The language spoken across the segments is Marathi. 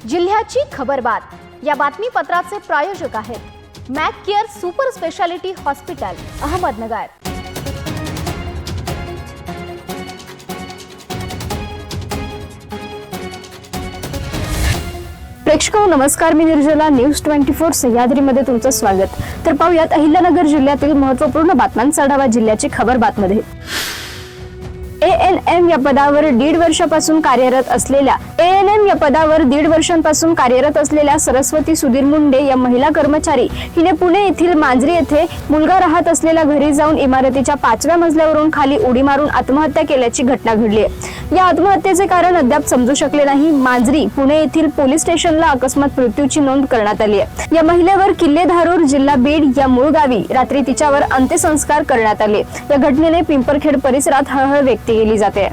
जिल्ह्याची खबरबात या बातमीपत्राचे प्रायोजक आहेत Mac Care super speciality hospital Ahmednagar. प्रेक्षको नमस्कार, मी निर्जला, न्यूज 24 सह्याद्रीमध्ये तुमचं स्वागत। तर पाहूयात अहिल्यानगर जिल्ह्यातील महत्त्वपूर्ण बातम्यांचा आढावा जिल्ह्याची खबरबातमध्ये। ANM या पदावर दीड वर्षांपासून कार्यरत असलेल्या सरस्वती सुधीर मुंडे या महिला कर्मचारी हिने पुणे येथील मांजरी येथे मुलगा राहत असलेल्या घरी जाऊन इमारतीच्या 5व्या मजल्यावरून खाली उडी मारून आत्महत्या केल्याची घटना घडली आहे। या आत्महत्येचे कारण अद्याप समजू शकले नाही। मांजरी पुणे येथील पोलीस स्टेशनला अकस्मात मृत्यूची नोंद करण्यात आली आहे। या महिलेवर किल्ले धारूर जिल्हा बीड या मूळ गावी रात्री तिच्यावर अंत्यसंस्कार करण्यात आले। या घटनेने पिंपरखेड परिसरात हळहळ व्यक्त केली जाते।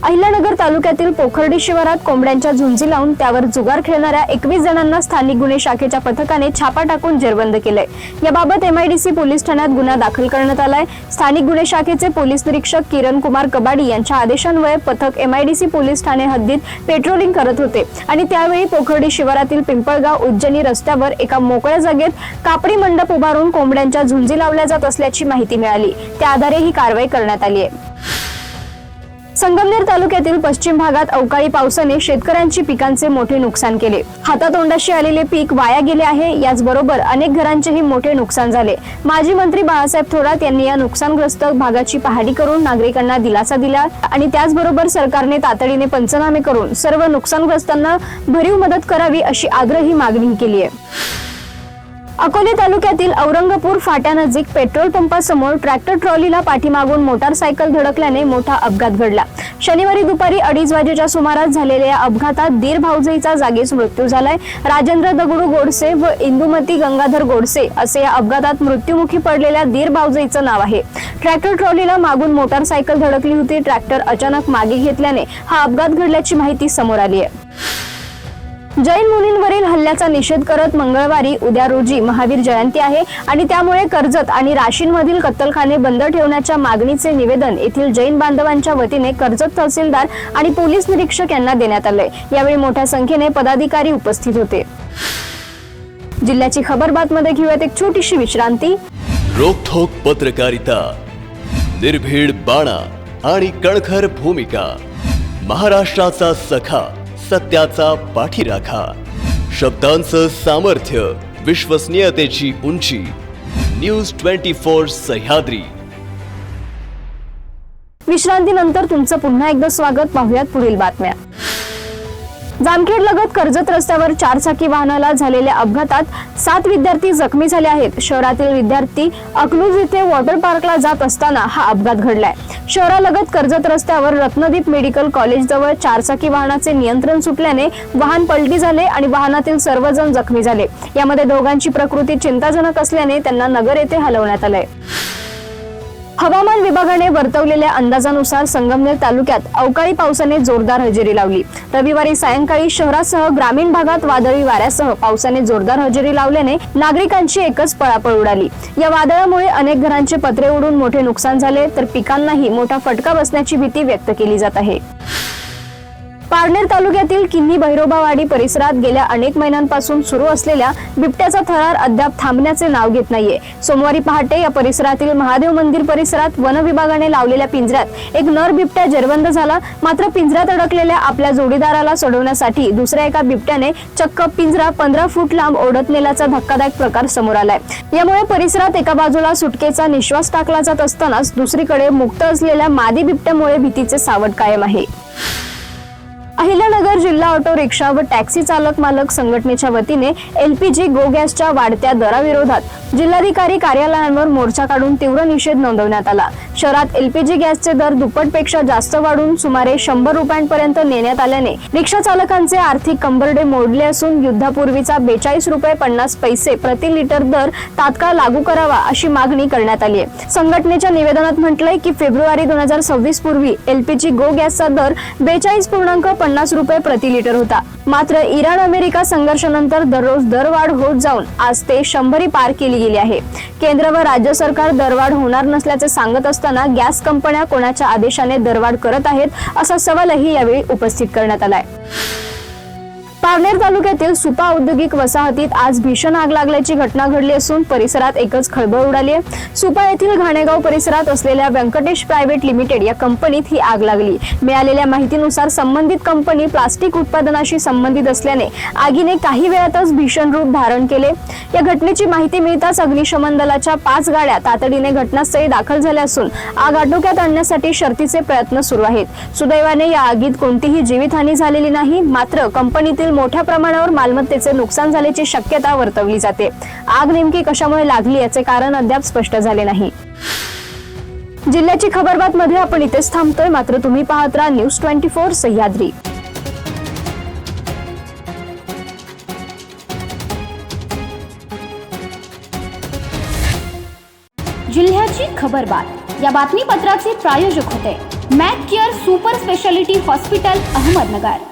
अहिल्यानगर तालुक्यातील पोखर्डी शिवारात कोंबड्यांच्या झुंजी लावून त्यावर जुगार खेळणाऱ्या 21 जणांना स्थानिक गुन्हे शाखेच्या पथकाने छापा टाकून जेरबंद केलंय। याबाबत MIDC पोलीस ठाण्यात गुन्हा दाखल करण्यात आलाय। स्थानिक गुन्हे शाखेचे पोलीस निरीक्षक किरण कुमार कबाडी यांच्या आदेशान्वये पथक MIDC पोलीस ठाणे हद्दीत पेट्रोलिंग करत होते आणि त्यावेळी पोखर्डी शिवारातील पिंपळगाव उज्जैनी रस्त्यावर एका मोकळ्या जागेत कापडी मंडप उभारून कोंबड्यांच्या झुंजी लावल्या जात असल्याची माहिती मिळाली। त्या आधारे ही कारवाई करण्यात आली आहे। संगमनेर तालुक्यातील पश्चिम भागात अवकाळी पावसाने शेतकऱ्यांची पिकांचे मोठे नुकसान केले। हातातोंडाशी आलेले पीक वाया गेले आहे। याचबरोबर अनेक घरांचेही मोठे नुकसान झाले। माजी मंत्री बाळासाहेब थोरात यांनी या नुकसानग्रस्त भागाची पाहणी करून नागरिकांना दिलासा दिला आणि त्याचबरोबर सरकारने तातडीने पंचनामे करून सर्व नुकसानग्रस्तांना भरीव मदत करावी अशी आग्रही मागणी केली आहे। अकोले तालुक्यातील औरंगपूर फाट्यानजीक पेट्रोल पंपासमोर ट्रॅक्टर ट्रॉलीला पाठीमागून मोटारसायकल धडकल्याने मोठा अपघात घडला। शनिवारी दुपारी 2:30 वाजेच्या सुमारास झालेल्या या अपघातात दीर भाऊजाईचा जागीच मृत्यू झालाय। राजेंद्र दगडू गोडसे व इंदुमती गंगाधर गोडसे असे या अपघातात मृत्युमुखी पडलेल्या दीर भाऊजाईचं नाव आहे। ट्रॅक्टर ट्रॉलीला मागून मोटारसायकल धडकली होती। ट्रॅक्टर अचानक मागे घेतल्याने हा अपघात घडल्याची माहिती समोर आली आहे। जैन मुलींवरील हल्ल्याचा निषेध करत मंगळवारी उद्या रोजी महावीर जयंती आहे आणि त्यामुळे कर्जत आणि राशीनमधील कत्तलखाने बंद ठेवण्याच्या मागणीचे निवेदन येथील जैन बांधवांच्या वतीने कर्जत तहसीलदार आणि पोलीस निरीक्षक यांना देण्यात आले। यावेळी मोठ्या संख्येने पदाधिकारी उपस्थित होते। जिल्ह्याची खबरबातमध्ये घेऊयात एक छोटीशी विश्रांती। रोखोक पत्रकारिता, निर्भीड बाणा आणि कणखर भूमिका, महाराष्ट्राचा सखा, सत्याचा पाठीराखा, शब्दांचं सामर्थ्य, विश्वसनीयतेची उंची, न्यूज 24 सह्याद्री। विश्रांतीनंतर तुमचं पुन्हा एकदा स्वागत। पाहूयात पुढील बातम्या। जामखेड लगत कर्जत रस्त्यावर 4 चाकी वाहनाला झालेल्या अपघातात 7 विद्यार्थी जखमी झाले आहेत। शहरातील विद्यार्थी अकलूज येथे वॉटर पार्कला जात असताना हा अपघात घडलाय। शहरालगत कर्जत रस्त्यावर रत्नदीप मेडिकल कॉलेज जवळ 4 चाकी वाहनाचे नियंत्रण सुटल्याने वाहन पलटी झाले आणि वाहनातील सर्वजण जखमी झाले। यामध्ये दोघांची प्रकृती चिंताजनक असल्याने त्यांना नगर येथे हलवण्यात आले। हवामान विभागाने वर्तवलेल्या अंदाजानुसार संगमनेर तालुक्यात अवकाळी पावसाने जोरदार हजेरी लावली। रविवारी सायंकाळी शहरासह ग्रामीण भागात वादळी वाऱ्यासह पावसाने जोरदार हजेरी लावल्याने नागरिकांची एकच पळापळ उडाली। या वादळामुळे अनेक घरांचे पत्रे उडून मोठे नुकसान झाले तर पिकांनाही मोठा फटका बसण्याची भीती व्यक्त केली जात आहे। पारनेर तालुक्यातील किन्ही भैरोबावाडी परिसरात गेल्या अनेक महिन्यांपासून सुरू असलेल्या बिबट्याचा थरार अद्याप थांबण्याचे नाव घेत नाहीये। सोमवारी पहाटे या परिसरातील महादेव मंदिर परिसरात वन विभागाने लावलेल्या पिंजऱ्यात एक नर बिबट्या जेरबंद झाला। मात्र पिंजऱ्यात अडकलेल्या आपल्या जोडीदाराला सोडवण्यासाठी दुसऱ्या एका बिबट्याने चक्क पिंजरा 15 फूट लांब ओढत नेल्याचा धक्कादायक प्रकार समोर आलाय। यामुळे परिसरात एका बाजूला सुटकेचा निश्वास टाकला जात असतानाच दुसरीकडे मुक्त असलेल्या मादी बिबट्यामुळे भीतीचे सावट कायम आहे। अहिल्यानगर जिल्हा ऑटो रिक्षा व टॅक्सी चालक मालक संघटनेच्या वतीने LPG गो गॅसच्या वाढत्या दराविरोधात जिल्हाधिकारी कार्यालयांवर मोर्चा काढून तीव्र निषेध नोंदवण्यात आला। शहरात LPG गॅसचे दर दुप्पटपेक्षा जास्त वाढून सुमारे 100 रुपयांपर्यंत नेण्यात आल्याने रिक्षा चालकांचे आर्थिक कंबरडे मोडले असून युद्धापूर्वीचा 42 रुपये 50 पैसे प्रति लिटर दर तात्काळ लागू करावा अशी मागणी करण्यात आली आहे। संघटनेच्या निवेदनात म्हटलंय की फेब्रुवारी 2026 पूर्वी LPG गो गॅसचा दर 42.50 रुपये प्रति लिटर होता। मात्र इराण अमेरिका संघर्षानंतर दररोज दरवाढ होत जाऊन आज ते 100 पार केली गेली आहे। केंद्र व राज्य सरकार दरवाढ होणार नसल्याचे सांगत असताना गॅस कंपन्या कोणाच्या आदेशाने दरवाढ करत आहेत असा सवालही यावेळी उपस्थित करण्यात आलाय। पारनेर तालुक्यातील सुपा औद्योगिक वसाहतीत आज भीषण आग लागल्याची घटना घडली असून परिसरात एकच खळबळ उडाली आहे। सुपा येथील घाणेगाव परिसरात असलेल्या व्यंकटेश प्रायव्हेट लिमिटेड या कंपनीत ही आग लागली। मिळालेल्या माहितीनुसार संबंधित कंपनी प्लास्टिक उत्पादनाशी संबंधित असल्याने आगीने काही वेळातच भीषण रूप धारण केले। या घटनेची माहिती मिळताच अग्निशमन दलाच्या 5 गाड्या तातडीने घटनास्थळी दाखल झाल्या असून आग आटोक्यात आणण्यासाठी शर्थीचे प्रयत्न सुरू आहेत। सुदैवाने या आगीत कोणतीही जीवितहानी झालेली नाही, मात्र कंपनीतील मोठ्या प्रमाणावर मालमत्तेचे नुकसान झाल्याची शक्यता वर्तवली जाते। आग नेमकी कशामुळे लागली याचे कारण अद्याप स्पष्ट झाले नाही। जिल्ह्याची खबरबात मध्ये आपण इथेच थांबतोय, मात्र तुम्ही पाहत राहा न्यूज 24 सह्याद्री। जिल्ह्याची खबरबात या बातमीपत्राचे प्रायोजक होते Mac Care super speciality hospital Ahmednagar.